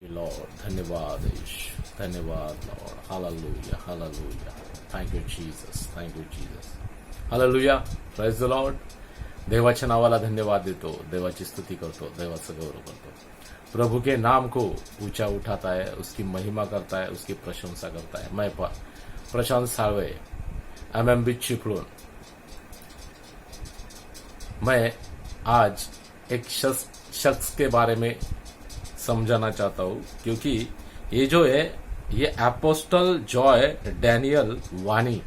Lord, धन्यवाद यीशु, धन्यवाद Lord, hallelujah, hallelujah. Thank you Jesus, thank you Jesus. Hallelujah, praise the Lord. देवाच्या नावाला धन्यवाद देतो, देवाची स्तुती करतो, देवाचा गौरव करतो. प्रभु के नाम को ऊंचा उठाता है, उसकी महिमा करता है, उसकी प्रशंसा करता है. मैं प्रशांत साळवे, एमएमबी चिपळूण. मैं आज एक शख्स के बारे में समझाना चाहता हूं, क्योंकि ये जो है ये एपोस्टल जॉय डैनियल वानी.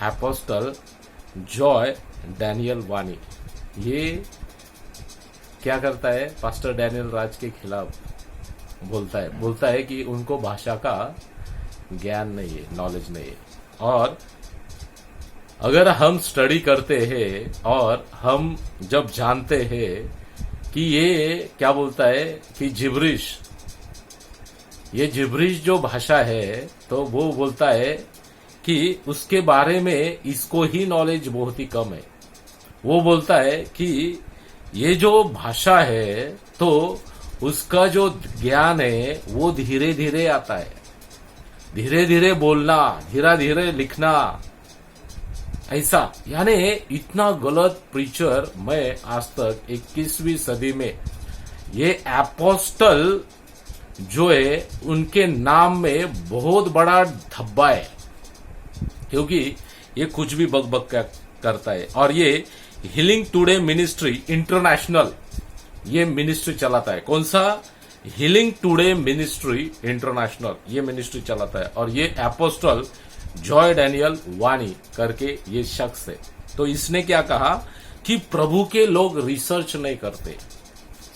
एपोस्टल जॉय डैनियल वानी ये क्या करता है, पास्टर डैनियल राज के खिलाफ बोलता है कि उनको भाषा का ज्ञान नहीं है, नॉलेज नहीं है. और अगर हम स्टडी करते हैं और हम जब जानते हैं कि ये क्या बोलता है कि ये जिब्रिश जो भाषा है, तो वो बोलता है कि उसके बारे में इसको ही नॉलेज बहुत ही कम है. वो बोलता है कि ये जो भाषा है तो उसका जो ज्ञान है वो धीरे धीरे आता है, धीरे धीरे बोलना, धीरे धीरे लिखना, ऐसा. यानी इतना गलत प्रीचर मैं आज तक 21वीं सदी में, ये एपोस्टल जो है उनके नाम में बहुत बड़ा धब्बा है, क्योंकि ये कुछ भी बक करता है. और ये हीलिंग टुडे मिनिस्ट्री इंटरनेशनल ये मिनिस्ट्री चलाता है. कौन सा? हीलिंग टुडे मिनिस्ट्री इंटरनेशनल ये मिनिस्ट्री चलाता है. और ये एपोस्टल जॉय डैनियल वानी करके ये शख्स है. तो इसने क्या कहा कि प्रभु के लोग रिसर्च नहीं करते.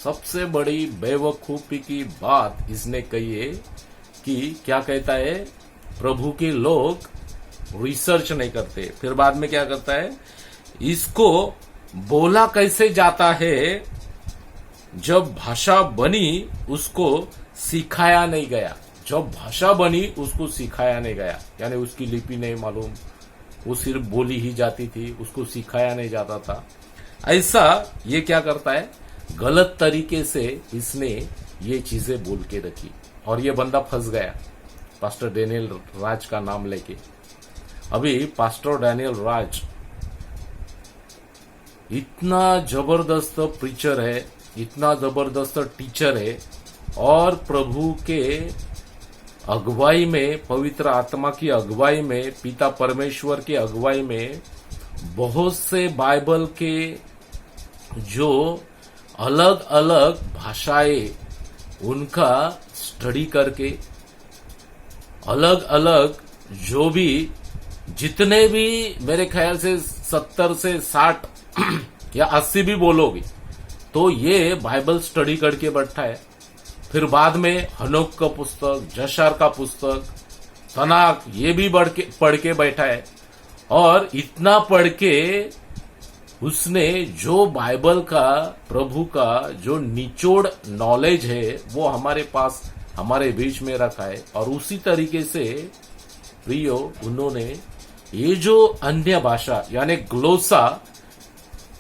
सबसे बड़ी बेवकूफी की बात इसने कही है कि क्या कहता है, प्रभु के लोग रिसर्च नहीं करते. फिर बाद में क्या करता है, इसको बोला कैसे जाता है, जब भाषा बनी उसको सिखाया नहीं गया. जब भाषा बनी उसको सिखाया नहीं गया, यानी उसकी लिपि नहीं मालूम, वो सिर्फ बोली ही जाती थी, उसको सिखाया नहीं जाता था. ऐसा ये क्या करता है, गलत तरीके से इसने ये चीजें बोल के रखी और ये बंदा फंस गया, पास्टर डैनियल राज का नाम लेके. अभी पास्टर डैनियल राज इतना जबरदस्त प्रीचर है, इतना जबरदस्त टीचर है, और प्रभु के अगुवाई में, पवित्र आत्मा की अगुवाई में, पिता परमेश्वर की अगुवाई में बहुत से बाइबल के जो अलग अलग भाषाएं उनका स्टडी करके, अलग अलग जो भी जितने भी मेरे ख्याल से 70 से 60 या 80 भी बोलोगे तो ये बाइबल स्टडी करके बैठा है. फिर बाद में हनोक का पुस्तक, जशार का पुस्तक, तनाक ये भी पढ़ के बैठा है. और इतना पढ़ के उसने जो बाइबल का, प्रभु का जो निचोड़ नॉलेज है वो हमारे पास, हमारे बीच में रखा है. और उसी तरीके से प्रियो उन्होंने ये जो अन्य भाषा यानी ग्लोसा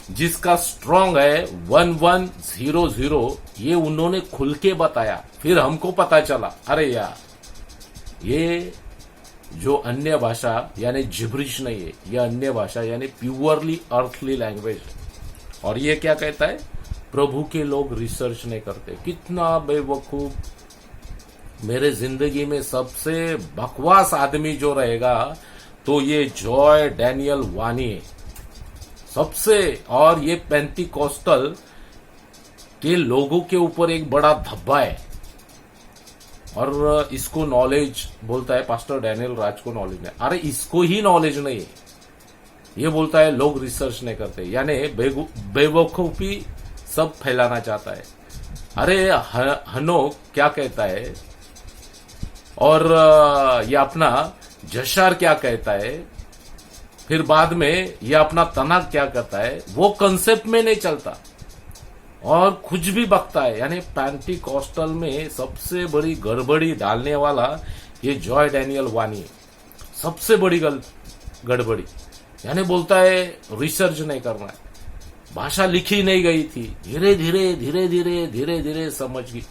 जिसका स्ट्रॉन्ग है 1100, ये उन्होंने खुल के बताया. फिर हमको पता चला, अरे यार ये जो अन्य भाषा यानी जिब्रिश नहीं है, ये अन्य भाषा यानी प्योरली अर्थली लैंग्वेज है. और ये क्या कहता है, प्रभु के लोग रिसर्च नहीं करते. कितना बेवकूफ. मेरे जिंदगी में सबसे बकवास आदमी जो रहेगा तो ये जॉय डैनियल वानी है सबसे. और ये पेंटिकोस्टल के लोगों के ऊपर एक बड़ा धब्बा है. और इसको नॉलेज बोलता है, पास्टर डैनियल राज को नॉलेज नहीं. अरे इसको ही नॉलेज नहीं है. ये बोलता है लोग रिसर्च नहीं करते, यानी बेवकूफी सब फैलाना चाहता है. अरे हनोक क्या कहता है, और ये अपना जशार क्या कहता है, फिर बाद में ये अपना तनाक क्या करता है, वो कंसेप्ट में नहीं चलता और कुछ भी बकता है. यानी पेंटिकोस्टल में सबसे बड़ी गड़बड़ी डालने वाला ये जॉय डैनियल वानी है. सबसे बड़ी गड़बड़ी. यानी बोलता है रिसर्च नहीं करना है, भाषा लिखी नहीं गई थी, धीरे धीरे समझ गई.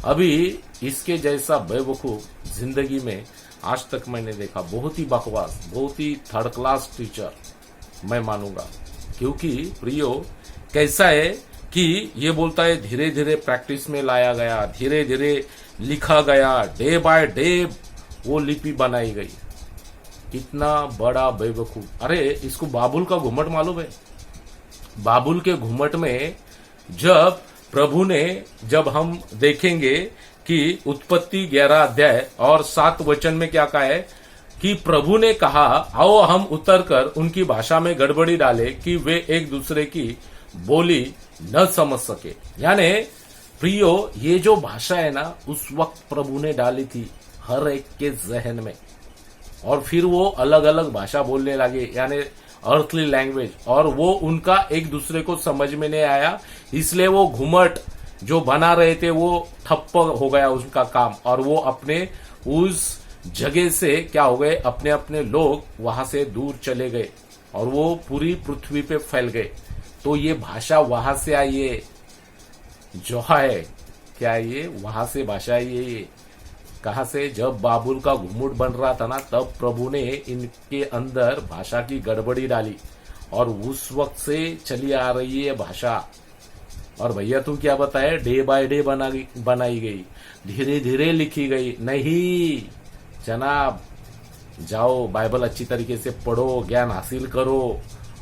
अभी इसके जैसा बेवकूफ जिंदगी में आज तक मैंने देखा। बहुत ही बकवास, बहुत ही थर्ड क्लास टीचर मैं मानूंगा। क्योंकि प्रियो कैसा है कि ये बोलता है धीरे धीरे प्रैक्टिस में लाया गया, धीरे धीरे लिखा गया, डे बाय डे वो लिपि बनाई गई। कितना बड़ा बेवकूफ। अरे इसको बाबुल का घुमट मालूम है? बाबुल के घुमट में जब प्रभु ने, जब हम देखेंगे कि उत्पत्ति 11 अध्याय और 7 वचन में क्या कहा है कि प्रभु ने कहा आओ हम उतरकर उनकी भाषा में गड़बड़ी डाले कि वे एक दूसरे की बोली न समझ सके। यानी प्रियो ये जो भाषा है ना उस वक्त प्रभु ने डाली थी हर एक के जहन में, और फिर वो अलग अलग भाषा बोलने लगे, यानी अर्थली लैंग्वेज, और वो उनका एक दूसरे को समझ में नहीं आया, इसलिए वो घुमट जो बना रहे थे वो ठप्प हो गया उनका काम, और वो अपने उस जगह से क्या हो गए, अपने अपने लोग वहां से दूर चले गए और वो पूरी पृथ्वी पे फैल गए। तो ये भाषा वहां से आई है, जो है क्या ये वहां से भाषा आई है। ये कहां से? जब बाबुल का घुमुट बन रहा था ना, तब प्रभु ने इनके अंदर भाषा की गड़बड़ी डाली और उस वक्त से चली आ रही है भाषा। और भैया तू क्या बताए, डे बाय डे बनाई गई, धीरे धीरे लिखी गई। नहीं जनाब, जाओ बाइबल अच्छी तरीके से पढ़ो, ज्ञान हासिल करो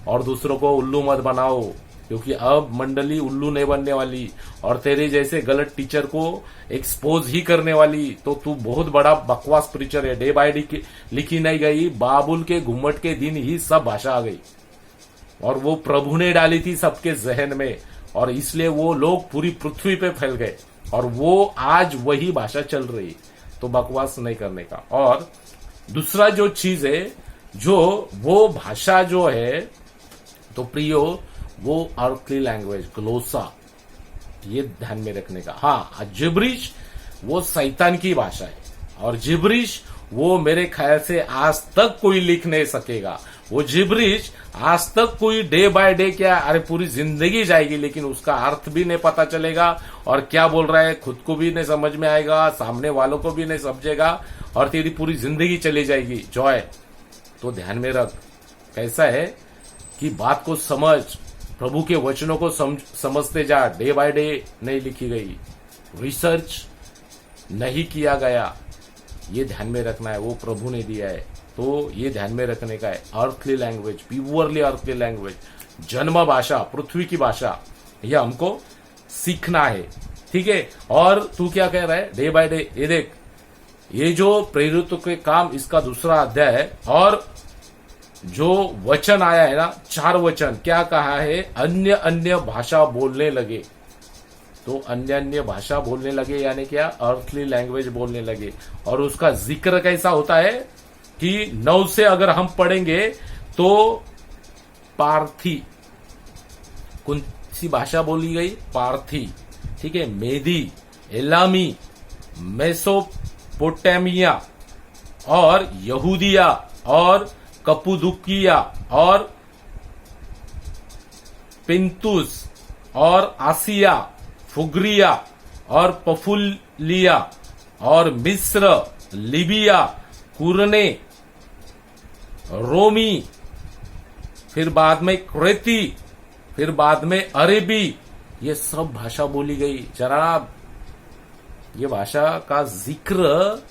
और दूसरों को उल्लू मत बनाओ, क्योंकि अब मंडली उल्लू नहीं बनने वाली और तेरे जैसे गलत टीचर को एक्सपोज ही करने वाली। तो तू बहुत बड़ा बकवास प्रीचर है। डे बाय डे लिखी नहीं गई, बाबुल के घुमट के दिन ही सब भाषा आ गई और वो प्रभु ने डाली थी सबके जहन में, और इसलिए वो लोग पूरी पृथ्वी पे फैल गए और वो आज वही भाषा चल रही। तो बकवास नहीं करने का। और दूसरा जो चीज है, जो वो भाषा जो है, तो प्रियो वो अर्थली लैंग्वेज ग्लोसा, ये ध्यान में रखने का। हाँ, जिब्रिश वो शैतान की भाषा है और जिब्रिश वो मेरे ख्याल से आज तक कोई लिख नहीं सकेगा। वो जिब्रिश आज तक कोई डे बाय डे क्या, अरे पूरी जिंदगी जाएगी लेकिन उसका अर्थ भी नहीं पता चलेगा और क्या बोल रहा है खुद को भी नहीं समझ में आएगा, सामने वालों को भी नहीं समझेगा और तेरी पूरी जिंदगी चली जाएगी जॉय। तो ध्यान में रख, कैसा है कि बात को समझ, प्रभु के वचनों को समझते जा। डे बाय डे नहीं लिखी गई, रिसर्च नहीं किया गया, ये ध्यान में रखना है, वो प्रभु ने दिया है। तो ये ध्यान में रखने का है। Earthly language, purely earthly language, जन्म भाषा, पृथ्वी की भाषा, यह हमको सीखना है। ठीक है। और तू क्या कह रहा है, डे बाय डे, ये देख, ये जो प्रेरितों के काम, इसका दूसरा अध्याय है और जो वचन आया है ना, 4 वचन, क्या कहा है, अन्य अन्य भाषा बोलने लगे। तो अन्य अन्य भाषा बोलने लगे यानी क्या, अर्थली लैंग्वेज बोलने लगे। और उसका जिक्र कैसा होता है कि 9 से अगर हम पढ़ेंगे तो पार्थी, कौन सी भाषा बोली गई, पार्थी, ठीक है, मेदी, एलामी, मेसोपोटामिया और यहूदिया और कपुदुकिया और पिंतुस और आसिया, फुग्रिया और पफुलिया और मिस्र, लिबिया, कुरने, रोमी, फिर बाद में क्रेती, फिर बाद में अरेबी, ये सब भाषा बोली गई। जनाब, ये भाषा का जिक्र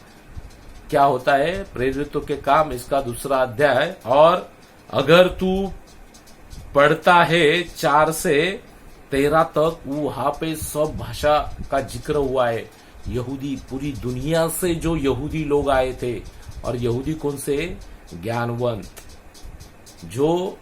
क्या होता है, प्रेरितों के काम, इसका दूसरा अध्याय। और अगर तू पढ़ता है 4 से 13 तक, वहां पे सब भाषा का जिक्र हुआ है। यहूदी, पूरी दुनिया से जो यहूदी लोग आए थे, और यहूदी कौन से, ज्ञानवंत, जो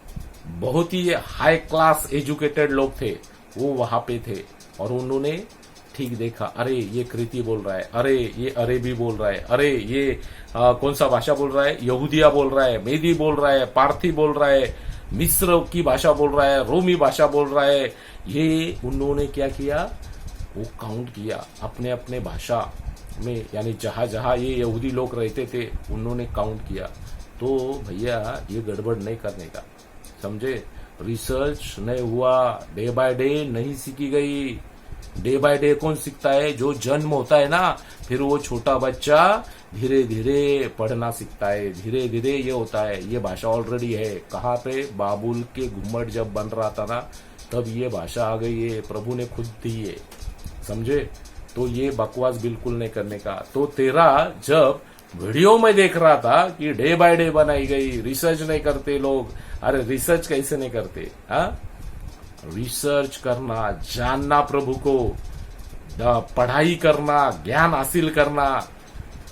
बहुत ही हाई क्लास एजुकेटेड लोग थे, वो वहां पे थे और उन्होंने ठीक देखा, अरे ये क्रेती बोल रहा है, अरे ये अरेबी बोल रहा है, अरे ये कौन सा भाषा बोल रहा है, यहूदिया बोल रहा है, मेदी बोल रहा है, पार्थी बोल रहा है, मिस्र की भाषा बोल रहा है, रोमी भाषा बोल रहा है। ये उन्होंने क्या किया, वो काउंट किया अपने अपने भाषा में, यानी जहां जहां ये यहूदी लोग रहते थे उन्होंने काउंट किया। तो भैया ये गड़बड़ नहीं करने का, समझे, रिसर्च नहीं हुआ, डे बाय डे नहीं सीखी गई, डे बाय डे कौन सीखता है? जो जन्म होता है ना, फिर वो छोटा बच्चा धीरे धीरे पढ़ना सीखता है, धीरे धीरे ये होता है। ये भाषा ऑलरेडी है। कहाँ पे? बाबुल के घुम्मट जब बन रहा था ना, तब ये भाषा आ गई है। प्रभु ने खुद दी है, समझे? तो ये बकवास बिल्कुल नहीं करने का। तो तेरा जब वीडियो में देख रहा था कि डे बाय डे बनाई गई, रिसर्च नहीं करते लोग। अरे रिसर्च कैसे नहीं करते? हाँ, रिसर्च करना, जानना प्रभु को, पढ़ाई करना, ज्ञान हासिल करना,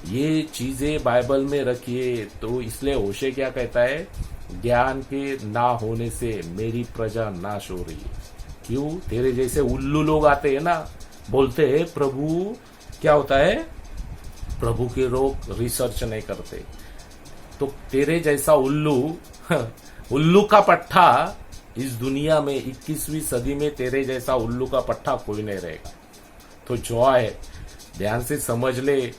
ये चीजें बाइबल में रखिए। तो इसलिए होशे क्या कहता है? ज्ञान के ना होने से मेरी प्रजा नाश हो रही है। क्यों? तेरे जैसे उल्लू लोग आते हैं ना, बोलते हैं प्रभु, क्या होता है? प्रभु के लोग रिसर्च नहीं करते। तो तेरे जैसा उल्लू उल्लू का पट्टा इस दुनिया में 21वीं सदी में तेरे जैसा उल्लू का पट्टा कोई नहीं रहेगा। तो जॉय, ध्यान से समझ ले।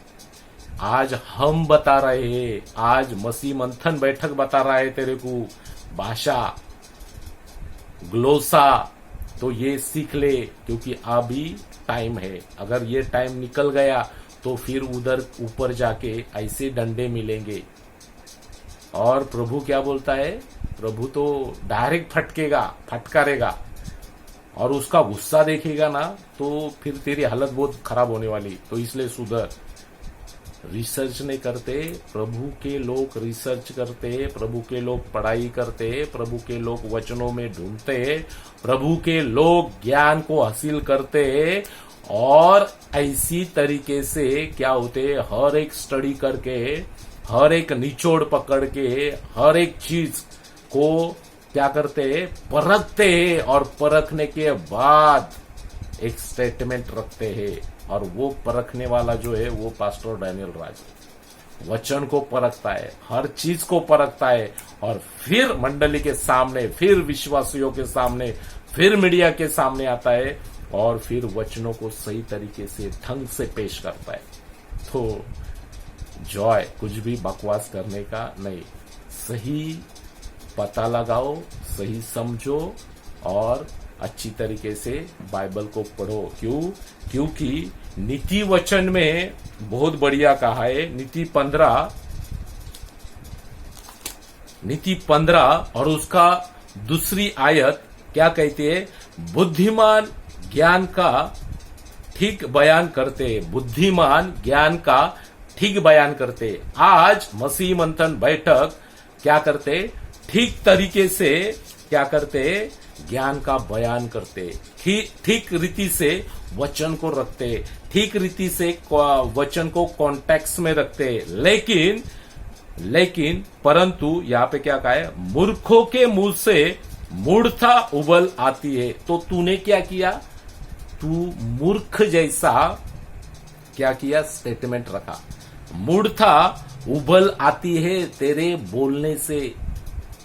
आज हम बता रहे हैं, आज मसीह मंथन बैठक बता रहा है तेरे को भाषा, ग्लोसा। तो ये सीख ले, क्योंकि अभी टाइम है। अगर ये टाइम निकल गया तो फिर उधर ऊपर जाके ऐसे डंडे मिलेंगे। और प्रभु क्या बोलता है? प्रभु तो डायरेक्ट फटकारेगा और उसका गुस्सा देखेगा ना, तो फिर तेरी हालत बहुत खराब होने वाली। तो इसलिए सुधर। रिसर्च नहीं करते, प्रभु के लोग रिसर्च करते, प्रभु के लोग पढ़ाई करते, प्रभु के लोग वचनों में ढूंढते, प्रभु के लोग ज्ञान को हासिल करते, और ऐसी तरीके से क्या होते? हर एक स्टडी करके, हर एक निचोड़ पकड़ के, हर एक चीज को क्या करते? परखते हैं, और परखने के बाद एक स्टेटमेंट रखते हैं। और वो परखने वाला जो है वो पास्टर डैनियल राज वचन को परखता है, हर चीज को परखता है, और फिर मंडली के सामने, फिर विश्वासियों के सामने, फिर मीडिया के सामने आता है, और फिर वचनों को सही तरीके से, ढंग से पेश करता है। तो जॉय, कुछ भी बकवास करने का नहीं, सही पता लगाओ, सही समझो, और अच्छी तरीके से बाइबल को पढ़ो। क्यों? क्योंकि नीति वचन में बहुत बढ़िया कहा है। नीति 15 और उसका दूसरी आयत क्या कहती है? बुद्धिमान ज्ञान का ठीक बयान करते, बुद्धिमान ज्ञान का ठीक बयान करते। आज मसीह मंथन बैठक क्या करते? ठीक तरीके से क्या करते? ज्ञान का बयान करते, ठीक रीति से वचन को रखते, ठीक रीति से वचन को कॉन्टेक्स्ट में रखते। लेकिन परंतु यहाँ पे क्या कहा है? मूर्खों के मुंह से मूर्खता उबल आती है। तो तूने क्या किया? तू मूर्ख जैसा क्या किया? स्टेटमेंट रखा। मूर्खता उबल आती है तेरे बोलने से।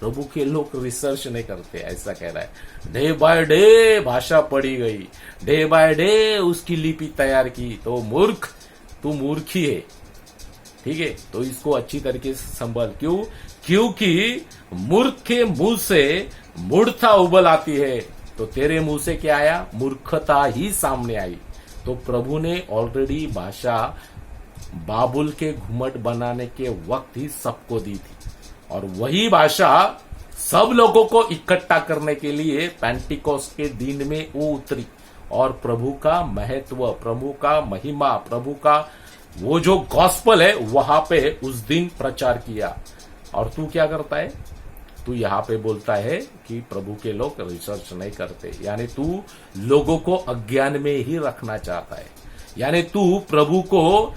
प्रभु के लोग रिसर्च नहीं करते, ऐसा कह रहा है। डे बाय डे भाषा पढ़ी गई, डे बाय डे उसकी लिपि तैयार की। तो मूर्ख, तू मूर्ख ही है, ठीक है? तो इसको अच्छी तरीके से संभाल। क्यों? क्योंकि मूर्ख के मुंह से मूर्खता उबल आती है। तो तेरे मुंह से क्या आया? मूर्खता ही सामने आई। तो प्रभु ने ऑलरेडी भाषा बाबुल के घुमट बनाने के वक्त ही सबको दी थी, और वही भाषा सब लोगों को इकट्ठा करने के लिए पेंटिकोस्ट के दिन में वो उतरी, और प्रभु का महत्व, प्रभु का महिमा, प्रभु का वो जो गॉस्पल है वहां पे उस दिन प्रचार किया। और तू क्या करता है? तू यहाँ पे बोलता है कि प्रभु के लोग रिसर्च नहीं करते, यानी तू लोगों को अज्ञान में ही रखना चाहता है। यानी तू प्रभु को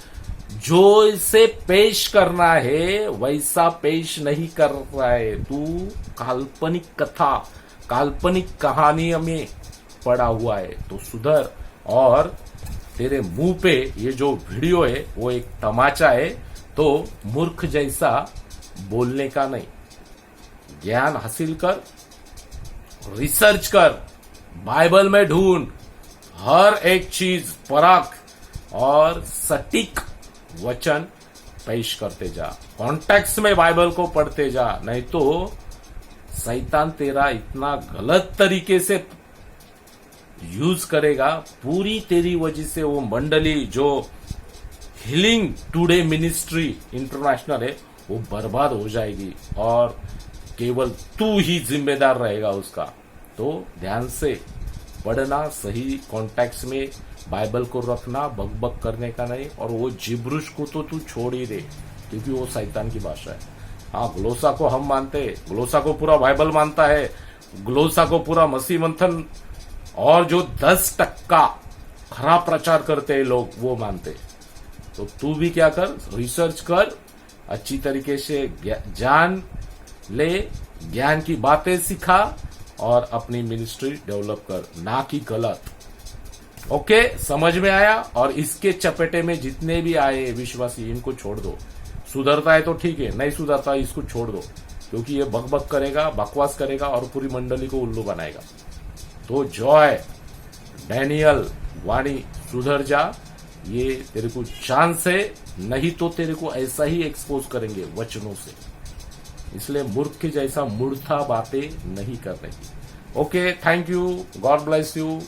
जो इसे पेश करना है वैसा पेश नहीं कर रहा है। तू काल्पनिक कथा, काल्पनिक कहानी में पड़ा हुआ है। तो सुधर। और तेरे मुंह पे ये जो वीडियो है वो एक तमाचा है। तो मूर्ख जैसा बोलने का नहीं, ज्ञान हासिल कर, रिसर्च कर, बाइबल में ढूंढ, हर एक चीज परख, और सटीक वचन पेश करते जा, कॉन्टेक्स्ट में बाइबल को पढ़ते जा। नहीं तो शैतान तेरा इतना गलत तरीके से यूज करेगा, पूरी तेरी वजह से वो मंडली जो हीलिंग टुडे मिनिस्ट्री इंटरनेशनल है वो बर्बाद हो जाएगी और केवल तू ही जिम्मेदार रहेगा उसका। तो ध्यान से पढ़ना, सही कॉन्टेक्स्ट में बाइबल को रखना, बकबक करने का नहीं। और वो जिब्रुश को तो तू छोड़ ही दे, क्योंकि वो शैतान की भाषा है। हाँ, ग्लोसा को हम मानते हैं, ग्लोसा को पूरा बाइबल मानता है, ग्लोसा को पूरा मसीह मंथन और जो 10% खराब प्रचार करते हैं लोग वो मानते। तो तू भी क्या कर, रिसर्च कर, अच्छी तरीके से जान ले, ज्ञान की बातें सिखा और अपनी मिनिस्ट्री डेवलप कर, ना कि गलत। ओके, समझ में आया? और इसके चपेटे में जितने भी आए विश्वासी, इनको छोड़ दो। सुधरता है तो ठीक है, नहीं सुधरता है इसको छोड़ दो, क्योंकि ये बकबक करेगा, बकवास करेगा और पूरी मंडली को उल्लू बनाएगा। तो जॉय, डैनियल, वाणी, सुधर जा, ये तेरे को चांस है, नहीं तो तेरे को ऐसा ही एक्सपोज करेंगे वचनों से। इसलिए मूर्ख के जैसा मूर्खा बातें नहीं करने की। Okay, thank you, God bless you.